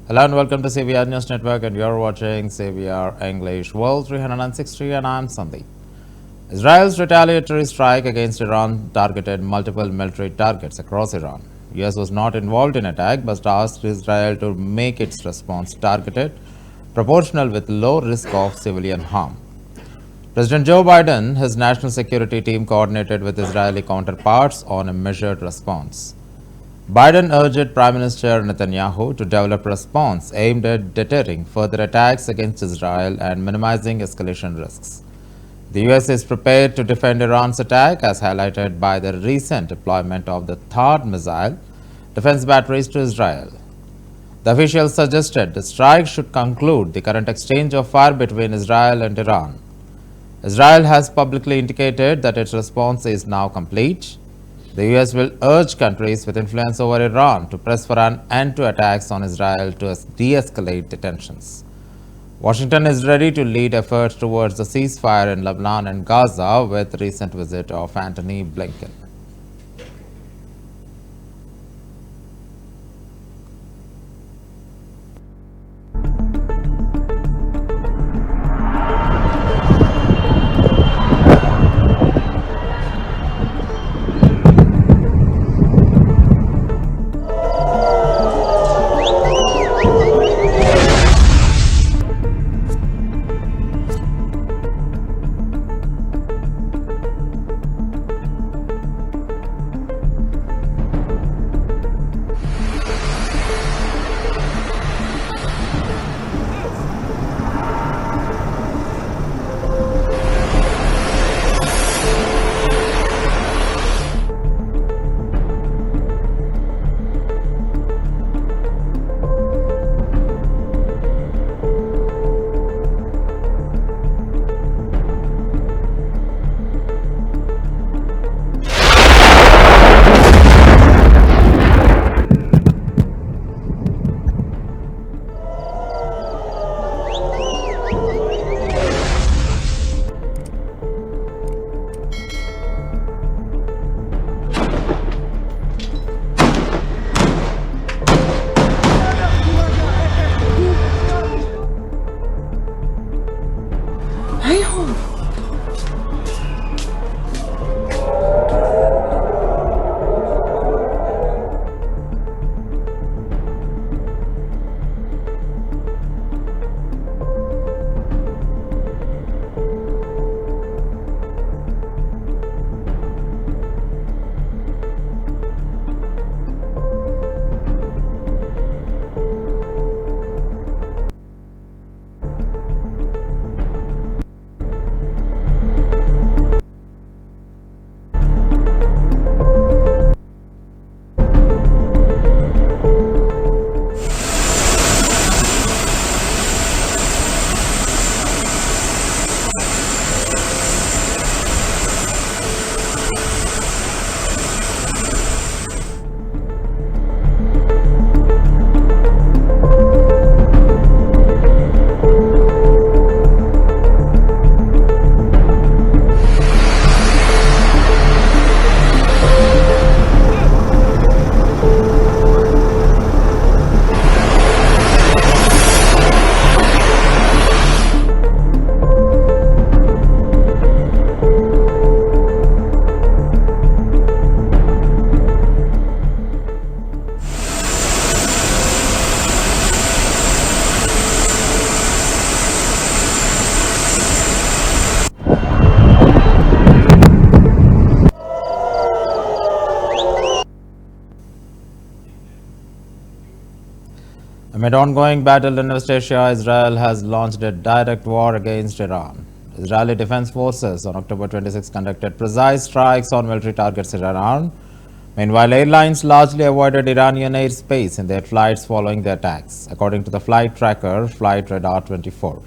Hello and welcome to CVR News Network, and you're watching CVR English World 360, and I'm Sandeep. Israel's retaliatory strike against Iran targeted multiple military targets across Iran. US was not involved in attack but asked Israel to make its response targeted, proportional with low risk of civilian harm. President Joe Biden, his national security team coordinated with Israeli counterparts on a measured response. Biden urged Prime Minister Netanyahu to develop a response aimed at deterring further attacks against Israel and minimizing escalation risks. The US is prepared to defend Iran's attack, as highlighted by the recent deployment of the THAAD missile defense batteries to Israel. The officials suggested the strike should conclude the current exchange of fire between Israel and Iran. Israel has publicly indicated that its response is now complete. The US will urge countries with influence over Iran to press for an end to attacks on Israel to de-escalate the tensions. Washington is ready to lead efforts towards the ceasefire in Lebanon and Gaza with the recent visit of Antony Blinken. Amid ongoing battle in West Asia, Israel has launched a direct war against Iran. Israeli Defense Forces on October 26 conducted precise strikes on military targets in Iran. Meanwhile, airlines largely avoided Iranian airspace in their flights following the attacks, according to the flight tracker Flight Radar 24.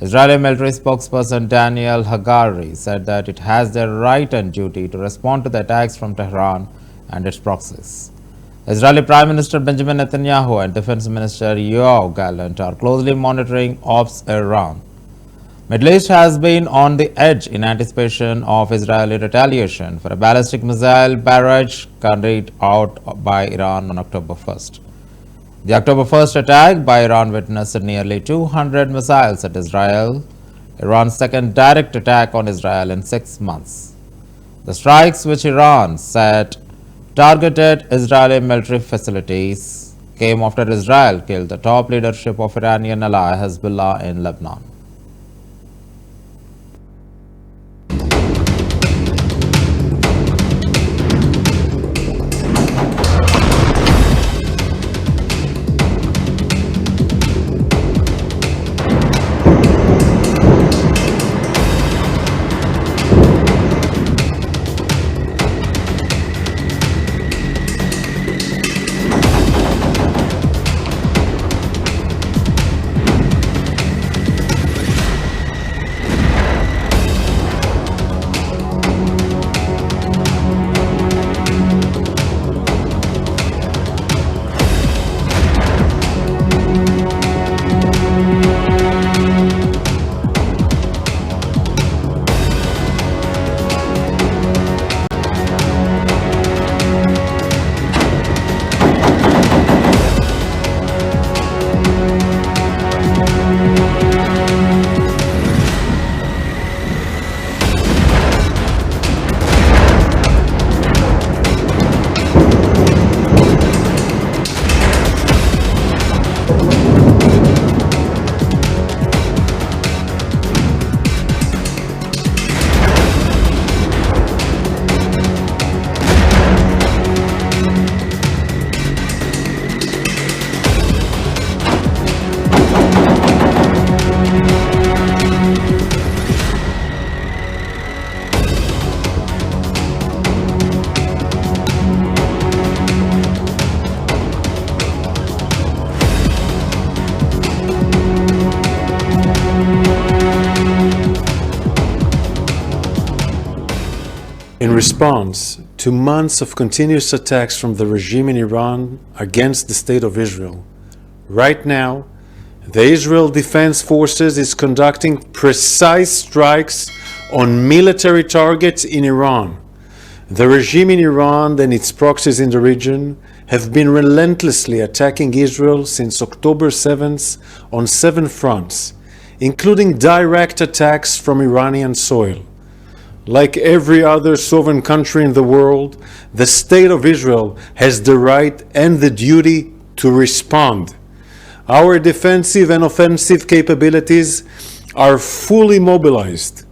Israeli military spokesperson Daniel Hagari said that it has the right and duty to respond to the attacks from Tehran and its proxies. Israeli Prime Minister Benjamin Netanyahu and Defense Minister Yoav Gallant are closely monitoring ops Iran. Middle East has been on the edge in anticipation of Israeli retaliation for a ballistic missile barrage carried out by Iran on October 1st. The October 1st attack by Iran witnessed nearly 200 missiles at Israel, Iran's second direct attack on Israel in 6 months. The strikes, which Iran said targeted Israeli military facilities, came after Israel killed the top leadership of Iranian ally Hezbollah in Lebanon. In response to months of continuous attacks from the regime in Iran against the State of Israel, right now, the Israel Defense Forces is conducting precise strikes on military targets in Iran. The regime in Iran and its proxies in the region have been relentlessly attacking Israel since October 7th on 7 fronts, including direct attacks from Iranian soil. Like every other sovereign country in the world, the State of Israel has the right and the duty to respond. Our defensive and offensive capabilities are fully mobilized.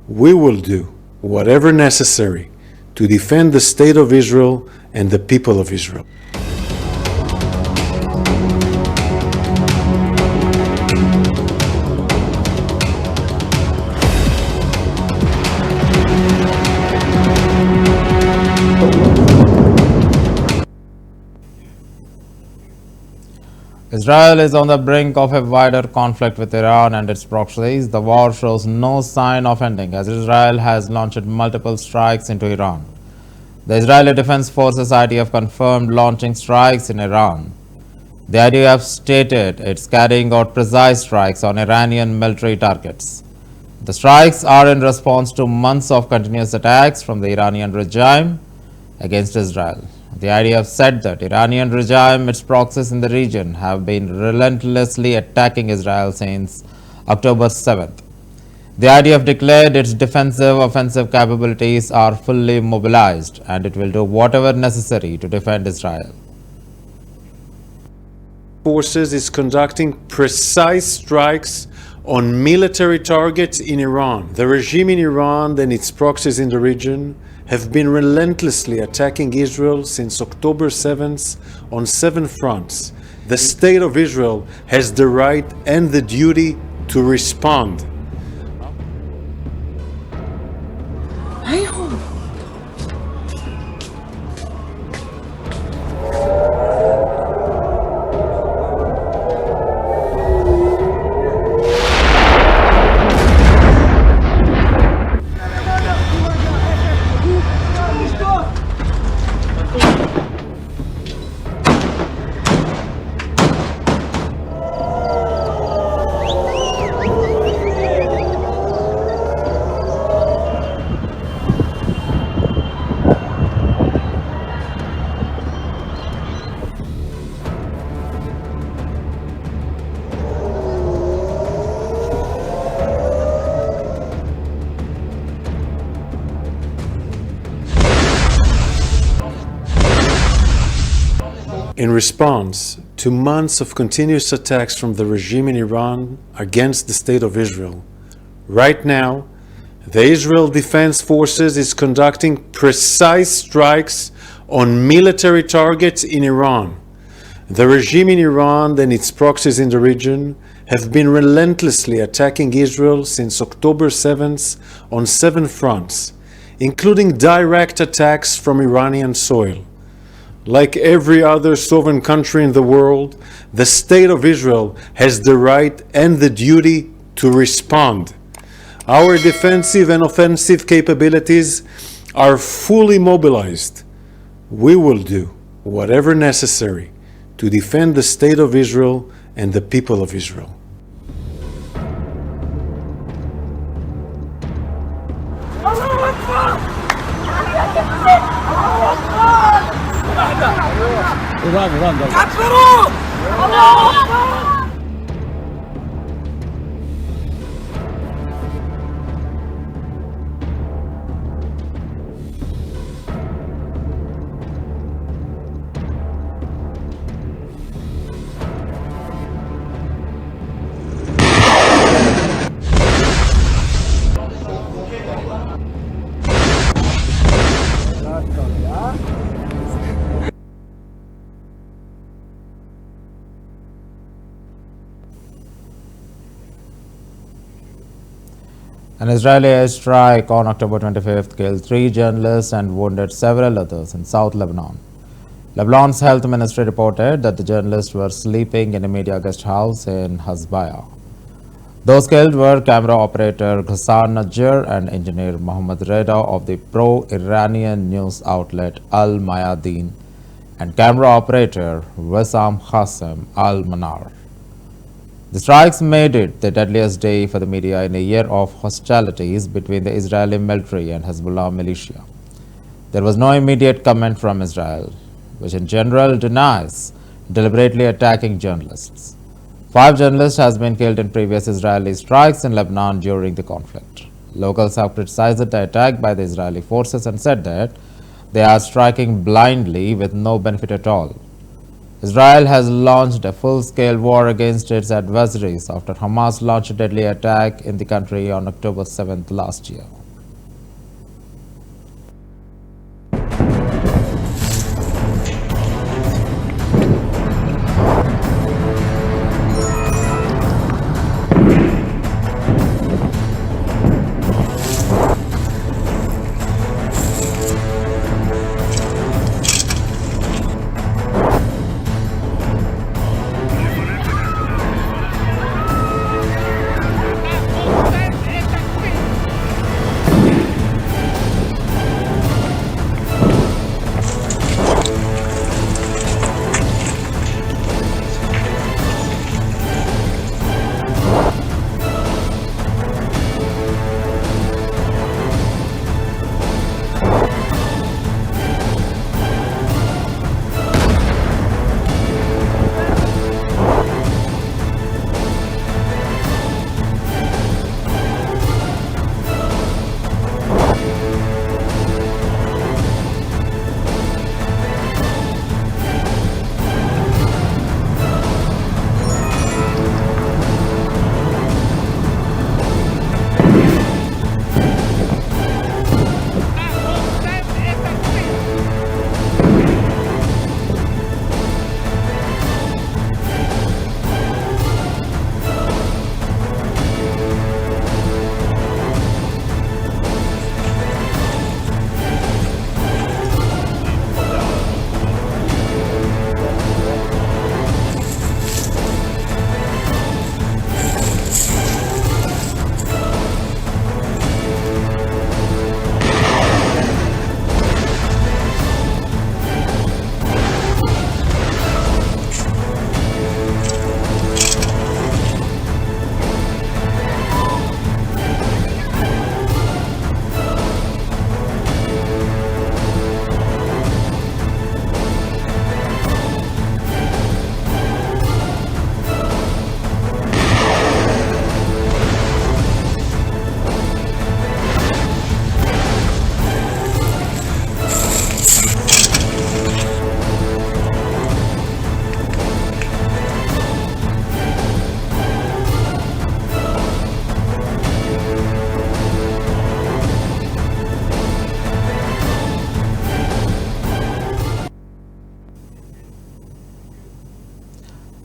We will do whatever necessary to defend the State of Israel and the people of Israel. Israel is on the brink of a wider conflict with Iran and its proxies. The war shows no sign of ending as Israel has launched multiple strikes into Iran. The Israeli Defense Forces IDF confirmed launching strikes in Iran. The IDF stated it's carrying out precise strikes on Iranian military targets. The strikes are in response to months of continuous attacks from the Iranian regime against Israel. The IDF said that Iranian regime, its proxies in the region, have been relentlessly attacking Israel since October 7th. The IDF declared its defensive offensive capabilities are fully mobilized and it will do whatever necessary to defend Israel. Forces is conducting precise strikes on military targets in Iran. The regime in Iran and its proxies in the region have been relentlessly attacking Israel since October 7th on 7 fronts. The State of Israel has the right and the duty to respond. In response to months of continuous attacks from the regime in Iran against the State of Israel, right now, the Israel Defense Forces is conducting precise strikes on military targets in Iran. The regime in Iran and its proxies in the region have been relentlessly attacking Israel since October 7th on 7 fronts, including direct attacks from Iranian soil. Like every other sovereign country in the world, the State of Israel has the right and the duty to respond. Our defensive and offensive capabilities are fully mobilized. We will do whatever necessary to defend the State of Israel and the people of Israel. An Israeli airstrike on October 25th killed 3 journalists and wounded several others in South Lebanon. Lebanon's health ministry reported that the journalists were sleeping in a media guest house in Hezbollah. Those killed were camera operator Ghassan Najjar and engineer Mohammad Reda of the pro-Iranian news outlet Al Mayadeen and camera operator Wissam Qassem Al Manar. The strikes made it the deadliest day for the media in a year of hostilities between the Israeli military and Hezbollah militia. There was no immediate comment from Israel, which in general denies deliberately attacking journalists. 5 journalists have been killed in previous Israeli strikes in Lebanon during the conflict. Locals have criticized the attack by the Israeli forces and said that they are striking blindly with no benefit at all. Israel has launched a full-scale war against its adversaries after Hamas launched a deadly attack in the country on October 7th last year.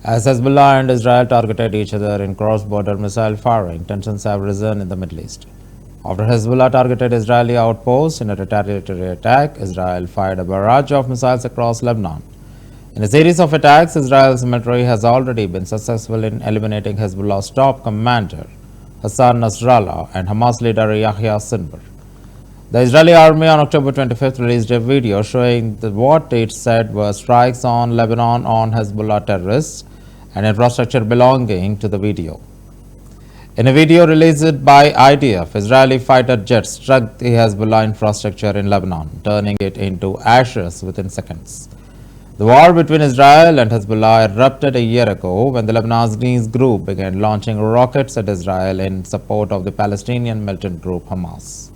As Hezbollah and Israel targeted each other in cross-border missile firing, tensions have risen in the Middle East. After Hezbollah targeted Israeli outposts in a retaliatory attack, Israel fired a barrage of missiles across Lebanon. In a series of attacks, Israel's military has already been successful in eliminating Hezbollah's top commander, Hassan Nasrallah, and Hamas leader Yahya Sinwar. The Israeli army on October 25th released a video showing what it said were strikes on Lebanon on Hezbollah terrorists and infrastructure belonging to the video. In a video released by IDF, Israeli fighter jets struck the Hezbollah infrastructure in Lebanon, turning it into ashes within seconds. The war between Israel and Hezbollah erupted a year ago when the Lebanese group began launching rockets at Israel in support of the Palestinian militant group Hamas.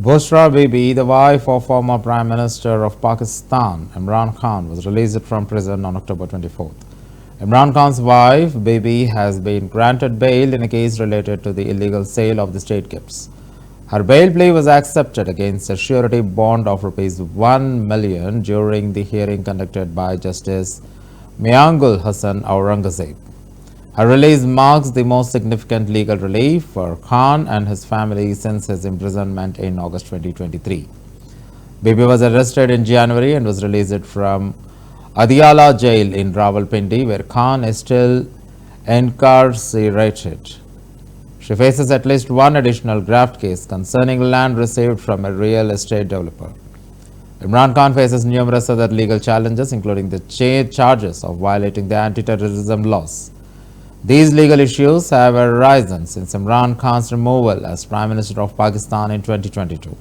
Bushra Bibi, the wife of former Prime Minister of Pakistan, Imran Khan, was released from prison on October 24th. Imran Khan's wife, Bibi, has been granted bail in a case related to the illegal sale of the state gifts. Her bail plea was accepted against a surety bond of Rs 1 million during the hearing conducted by Justice Miangul Hassan Aurangzeb. Her release marks the most significant legal relief for Khan and his family since his imprisonment in August 2023. Bibi was arrested in January and was released from Adiala jail in Rawalpindi, where Khan is still incarcerated. She faces at least one additional graft case concerning land received from a real estate developer. Imran Khan faces numerous other legal challenges, including the charges of violating the anti-terrorism laws. These legal issues have arisen since Imran Khan's removal as Prime Minister of Pakistan in 2022.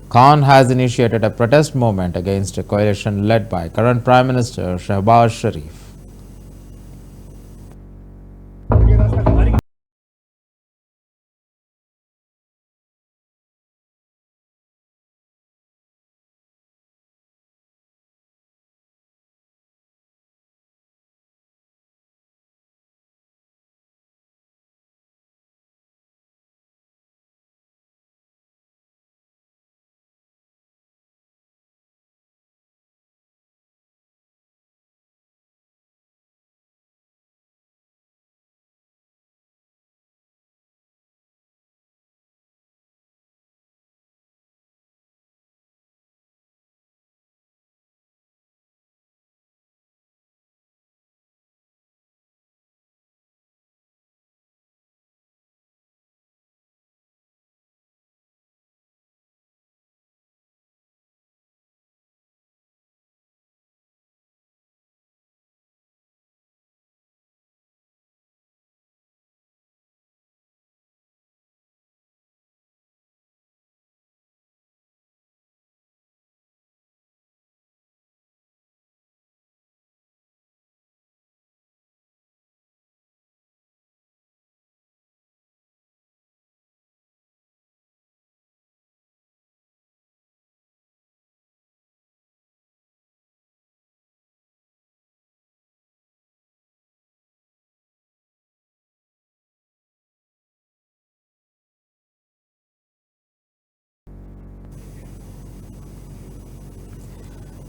Khan has initiated a protest movement against a coalition led by current Prime Minister Shehbaz Sharif.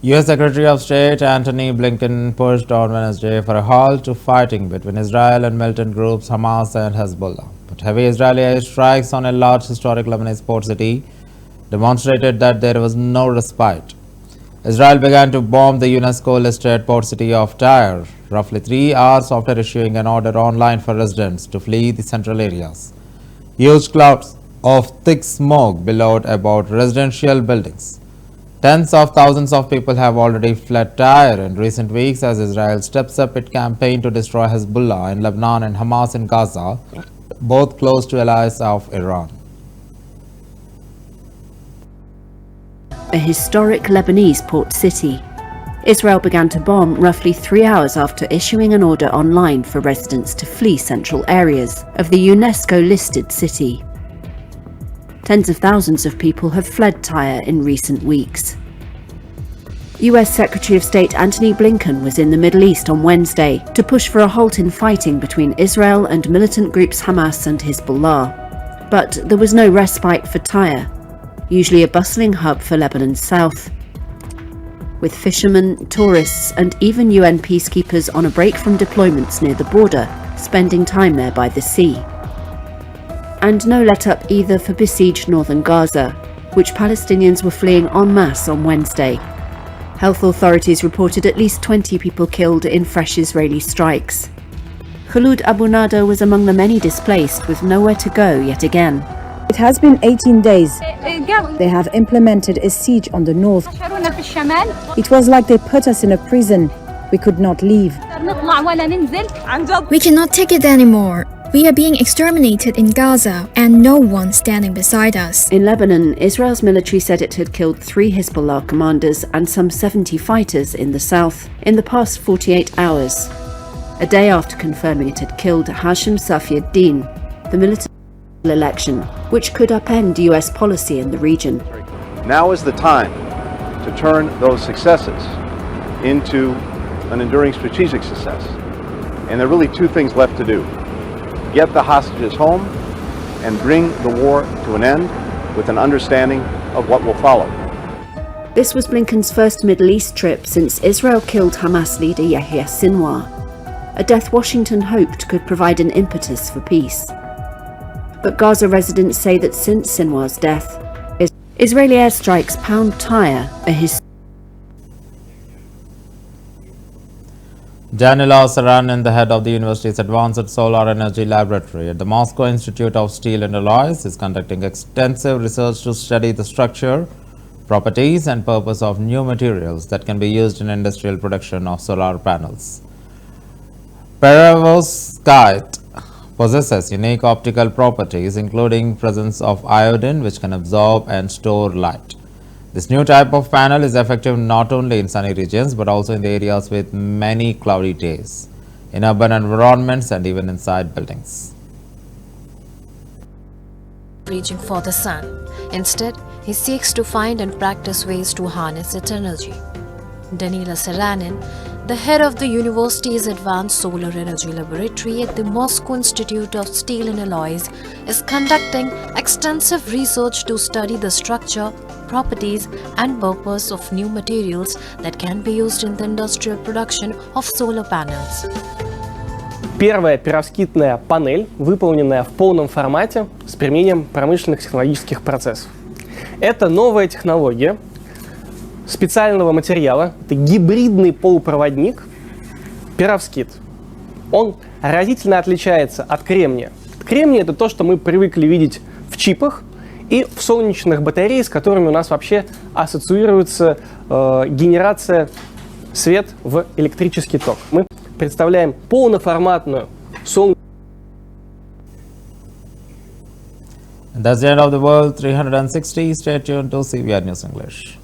U.S. Secretary of State Antony Blinken pushed on Wednesday for a halt to fighting between Israel and militant groups Hamas and Hezbollah. But heavy Israeli airstrikes on a large historic Lebanese port city demonstrated that there was no respite. Israel began to bomb the UNESCO-listed port city of Tyre roughly 3 hours after issuing an order online for residents to flee the central areas. Huge clouds of thick smoke billowed about residential buildings. Tens of thousands of people have already fled Tyre in recent weeks as Israel steps up its campaign to destroy Hezbollah in Lebanon and Hamas in Gaza, both close to allies of Iran. A historic Lebanese port city. Israel began to bomb roughly 3 hours after issuing an order online for residents to flee central areas of the UNESCO-listed city. Tens of thousands of people have fled Tyre in recent weeks. US Secretary of State Antony Blinken was in the Middle East on Wednesday to push for a halt in fighting between Israel and militant groups Hamas and Hezbollah. But there was no respite for Tyre, usually a bustling hub for Lebanon's south, with fishermen, tourists and even UN peacekeepers on a break from deployments near the border, spending time there by the sea. And no let-up either for besieged northern Gaza, which Palestinians were fleeing en masse on Wednesday. Health authorities reported at least 20 people killed in fresh Israeli strikes. Khulud Abu Nada was among the many displaced with nowhere to go yet again. It has been 18 days. They have implemented a siege on the north. It was like they put us in a prison. We could not leave. We cannot take it anymore. We are being exterminated in Gaza and no one standing beside us. In Lebanon, Israel's military said it had killed 3 Hezbollah commanders and some 70 fighters in the south in the past 48 hours, a day after confirming it had killed Hashem Safi-ad-Din, the military election, which could upend US policy in the region. Now is the time to turn those successes into an enduring strategic success. And there are really 2 things left to do. Get the hostages home and bring the war to an end with an understanding of what will follow. This was Blinken's first Middle East trip since Israel killed Hamas leader Yahya Sinwar, a death Washington hoped could provide an impetus for peace. But Gaza residents say that since Sinwar's death, Israeli airstrikes pound Tyre, Danilasaranin, the head of the university's Advanced Solar Energy Laboratory at the Moscow Institute of Steel and Alloys, is conducting extensive research to study the structure, properties and purpose of new materials that can be used in industrial production of solar panels. Perovskite possesses unique optical properties, including presence of iodine, which can absorb and store light. This new type of panel is effective not only in sunny regions but also in the areas with many cloudy days, in urban environments and even inside buildings. Reaching for the sun. Instead, he seeks to find and practice ways to harness its energy. Danilasaranin, the head of the university's Advanced Solar Energy Laboratory at the Moscow Institute of Steel and Alloys, is conducting extensive research to study the structure, properties and purpose of new materials that can be used in the industrial production of solar panels. Первая перовскитная панель, выполненная в полном формате с применением промышленных технологических процессов. Это новая технология специального материала, это гибридный полупроводник перовскит. Он разительно отличается от кремния. Кремний – это то, что мы привыкли видеть в чипах и в солнечных батареях, с которыми у нас вообще ассоциируется генерация света в электрический ток. Мы представляем полноформатную солнечную. That's the end of the World 360. Stay tuned to CVR News English.